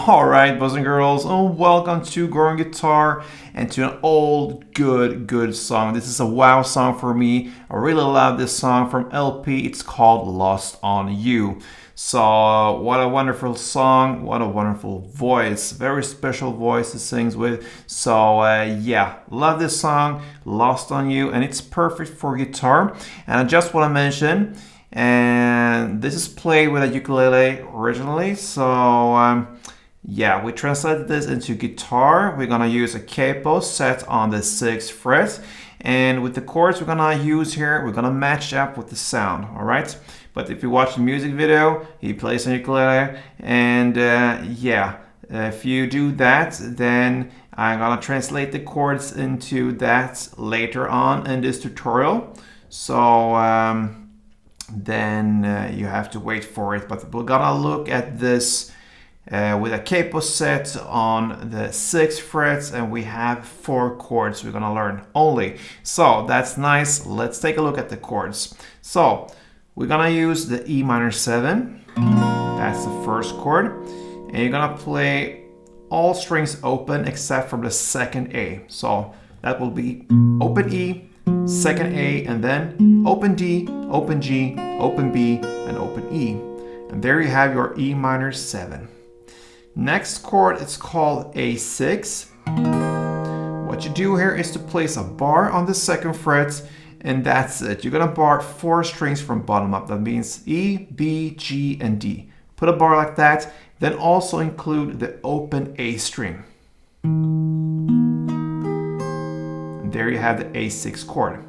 Alright, boys and girls, and welcome to Growing Guitar and to an old, good song. This is a wow song for me. I really love this song from LP. It's called Lost on You. So, what a wonderful song, what a wonderful voice. Very special voice it sings with. So, yeah, love this song, Lost on You, and it's perfect for guitar. And I just want to mention, and this is played with a ukulele originally. So, yeah, we translated this into guitar. We're gonna use a capo set on the 6th fret. And with the chords we're gonna use here, we're gonna match up with the sound, all right? But if you watch the music video, he plays on ukulele. And yeah, if you do that, then I'm gonna translate the chords into that later on in this tutorial. So then you have to wait for it. But we're gonna look at this with a capo set on the 6th fret, and we have 4 chords we're gonna learn only. So that's nice. Let's take a look at the chords. So we're gonna use the E minor 7. That's the first chord. And you're gonna play all strings open except from the 2nd A. So that will be open E, 2nd A, and then open D, open G, open B, and open E. And there you have your E minor 7. Next chord is called A6. What you do here is to place a bar on the 2nd fret, and that's it. You're gonna bar 4 strings from bottom up. That means E, B, G, and D. Put a bar like that, then also include the open A string. And there you have the A6 chord.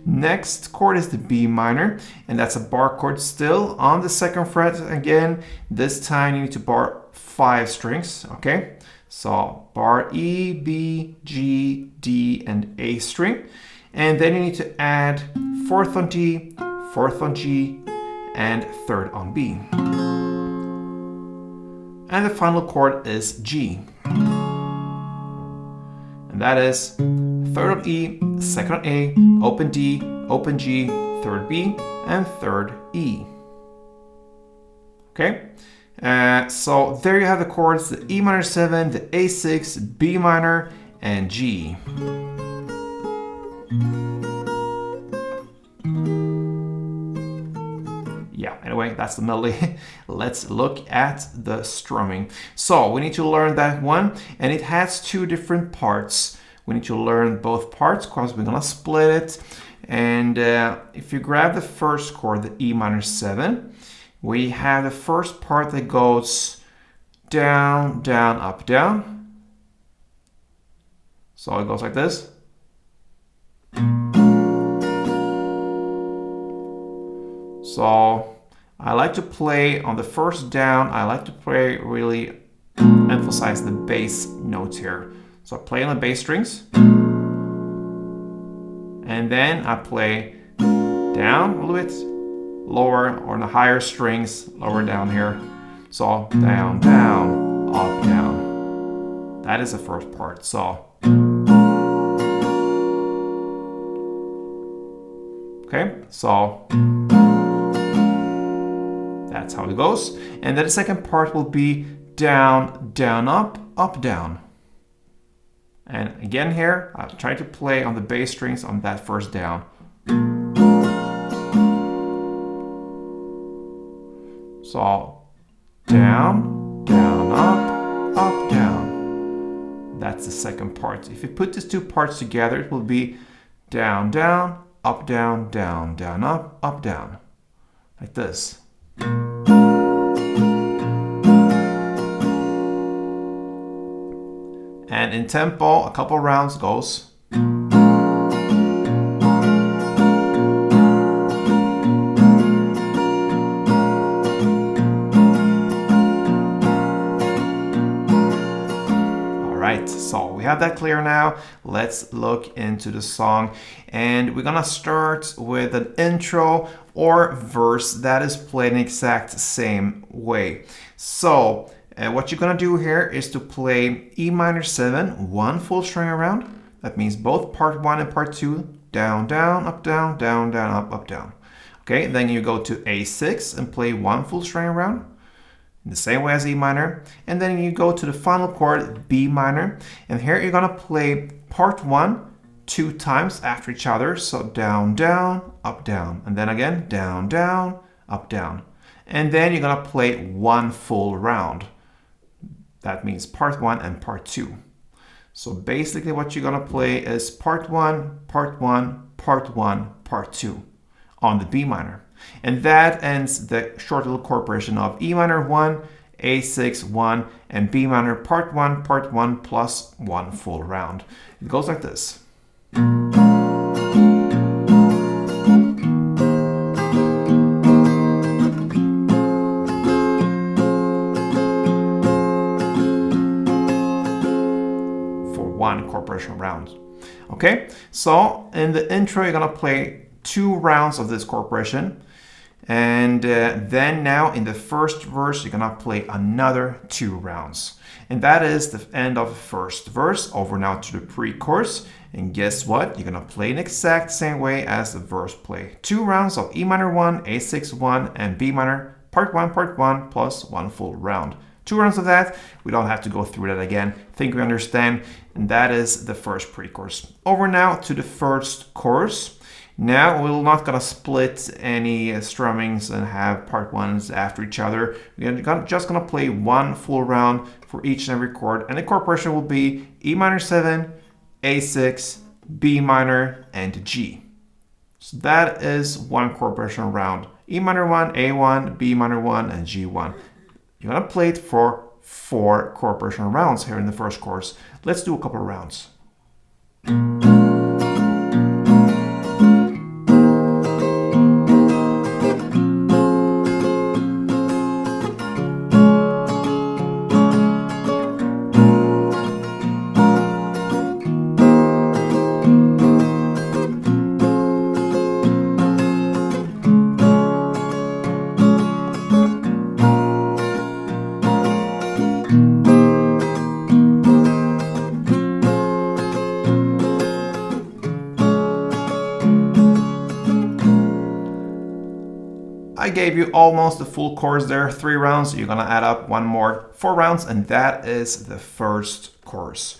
Next chord is the B minor, and that's a bar chord still on the 2nd fret. Again, this time you need to bar 5 strings, okay? So bar E, B, G, D, and A string. And then you need to add 4th on D, 4th on G, and 3rd on B. And the final chord is G. And that is 3rd on E, 2nd on A, open D, open G, 3rd B, and 3rd E. Okay? So there you have the chords, the E minor 7, the A6, B minor, and G. Yeah, anyway, that's the melody. Let's look at the strumming. So we need to learn that one, and it has 2 different parts. We need to learn both parts because we're gonna split it. And if you grab the first chord, the E minor 7, we have the first part that goes down, down, up, down. So it goes like this. So I like to play on the first down. I like to play really emphasize the bass notes here. So I play on the bass strings. And then I play down a little bit lower, or the higher strings lower down here. So down, down, up, down. That is the first part. So okay, so that's how it goes. And then the second part will be down, down, up, down. And again here, I'll try to play on the bass strings on that first down. So down, down, up, down. That's the second part. If you put these 2 parts together, it will be down, down, down, down, down, up, down. Like this. And in tempo, a couple rounds goes. Alright, so we have that clear now. Let's look into the song. And we're gonna start with an intro or verse that is played in the exact same way. So what you're gonna do here is to play E minor 7, 1 full string around. That means both part 1 and part 2, down, down, down, down, up, down. Okay, then you go to A6 and play 1 full string around. in the same way as E minor. And then you go to the final chord, B minor. And here you're going to play part 1 2 times after each other. So down, down, up, down. And then again, down, down, up, down. And then you're going to play 1 full round. That means part 1 and part 2. So basically what you're going to play is part 1, part 1, part 1, part 2 on the B minor. And that ends the short little chord progression of E minor 1, A6, 1, and B minor part 1 plus 1 full round. It goes like this. For 1 chord progression round. Okay, so in the intro, you're gonna play 2 rounds of this chord progression. And then now in the first verse, you're gonna play another 2 rounds. And that is the end of the first verse. Over now to the pre-chorus. And guess what? You're gonna play in the exact same way as the verse play. 2 rounds of E minor 1, A6 1, and B minor part 1 plus 1 full round. 2 rounds of that. We don't have to go through that again. Think we understand. And that is the first pre-chorus. Over now to the first chorus. Now we're not gonna split any strummings and have part 1s after each other. We're just gonna play 1 full round for each and every chord, and the chord progression will be E minor 7, A6, B minor, and G. So that is 1 chord progression round. E minor 1, A1, B minor 1, and G1. You're gonna play it for 4 chord progression rounds here in the first chorus. Let's do a couple of rounds. I gave you almost the full chorus there, 3 rounds. You're gonna add up 1 more, 4 rounds, and that is the first chorus.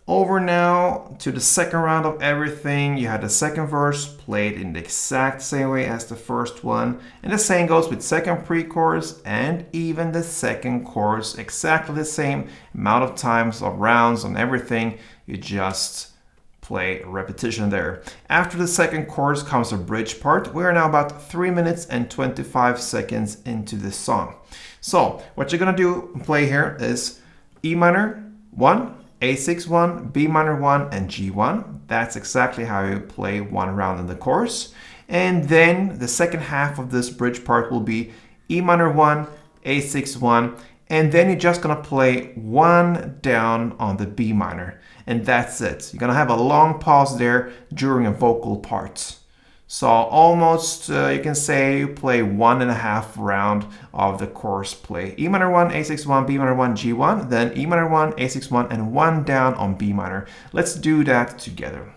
Over now to the second round of everything. You had the second verse played in the exact same way as the first one. And the same goes with second pre-chorus and even the second chorus. Exactly the same amount of times of rounds on everything. You just play repetition there. After the second chorus comes a bridge part. We are now about 3 minutes and 25 seconds into this song. So what you're gonna do, play here is E minor 1, A6 1, B minor 1, and G1. That's exactly how you play 1 round in the chorus. And then the second half of this bridge part will be E minor 1, A6 1, and then you're just gonna play 1 down on the B minor. And that's it. You're gonna have a long pause there during a vocal part. So almost, you can say you play 1.5 round of the chorus play. E minor 1, A6 1, B minor 1, G1, then E minor 1, A6 1, and 1 down on B minor. Let's do that together.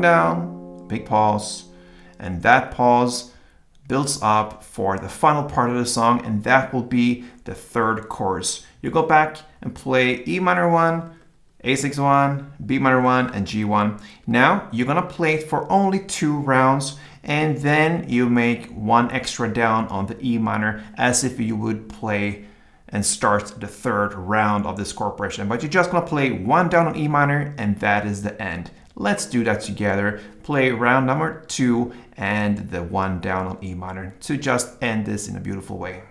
Down, big pause, and that pause builds up for the final part of the song, and that will be the third chorus. You go back and play E minor 1, A6 1, B minor 1, and G1. Now you're gonna play it for only 2 rounds, and then you make 1 extra down on the E minor as if you would play and start the third round of this chord progression. But you're just gonna play 1 down on E minor, and that is the end. Let's do that together. Play round number 2 and the 1 down on E minor to just end this in a beautiful way.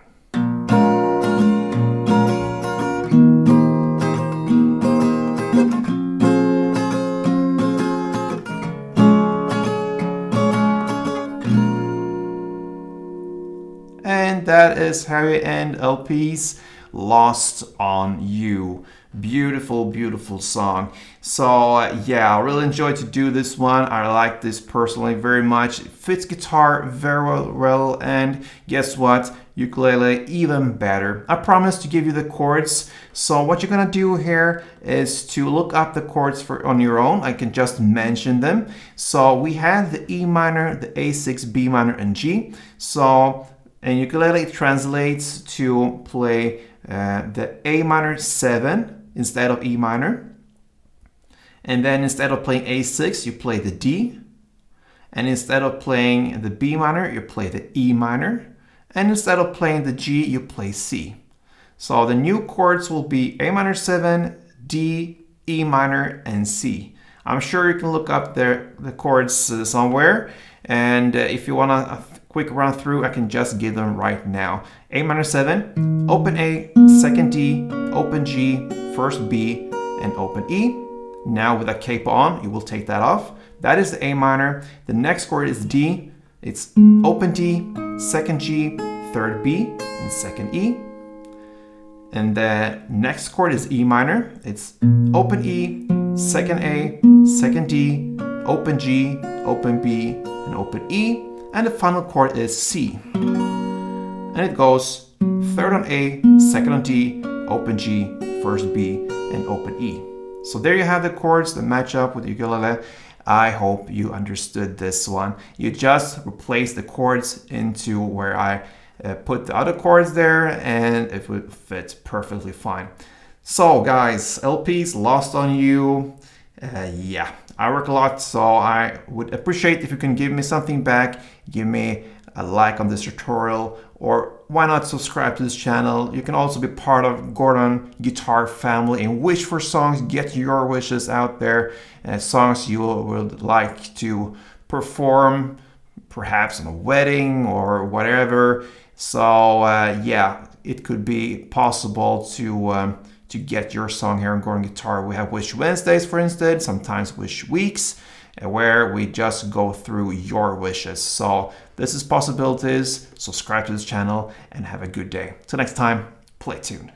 And that is how you end LP's Lost on You. Beautiful, beautiful song. So yeah, I really enjoyed to do this one. I like this personally very much. It fits guitar very well, and guess what? Ukulele even better. I promise to give you the chords. So what you're gonna do here is to look up the chords for on your own. I can just mention them. So we had the E minor, the A6, B minor, and G. So in ukulele it translates to play the A minor 7 instead of E minor. And then instead of playing A6, you play the D. And instead of playing the B minor, you play the E minor. And instead of playing the G, you play C. So the new chords will be A minor 7, D, E minor, and C. I'm sure you can look up the chords somewhere. And if you want a quick run through, I can just give them right now. A minor 7, open A, second D, open G, first B, and open E. Now with a capo on, you will take that off. That is the A minor. The next chord is D. It's open D, second G, third B, and second E. And the next chord is E minor. It's open E, second A, second D, open G, open B, and open E. And the final chord is C. And it goes third on A, second on D, open G, first B, and open E. So there you have the chords that match up with the ukulele. I hope you understood this one. You just replace the chords into where I put the other chords there, and it would fit perfectly fine. So guys, LPs, Lost on You. Yeah, I work a lot, so I would appreciate if you can give me something back. Give me a like on this tutorial, or why not subscribe to this channel. You can also be part of Gordon Guitar family and wish for songs. Get your wishes out there, songs you would like to perform, perhaps on a wedding or whatever. So yeah, it could be possible to get your song here on Gordon Guitar. We have Wish Wednesdays, for instance, sometimes Wish Weeks, where we just go through your wishes. So this is possibilities. Subscribe to this channel and have a good day. Till next time, play tune.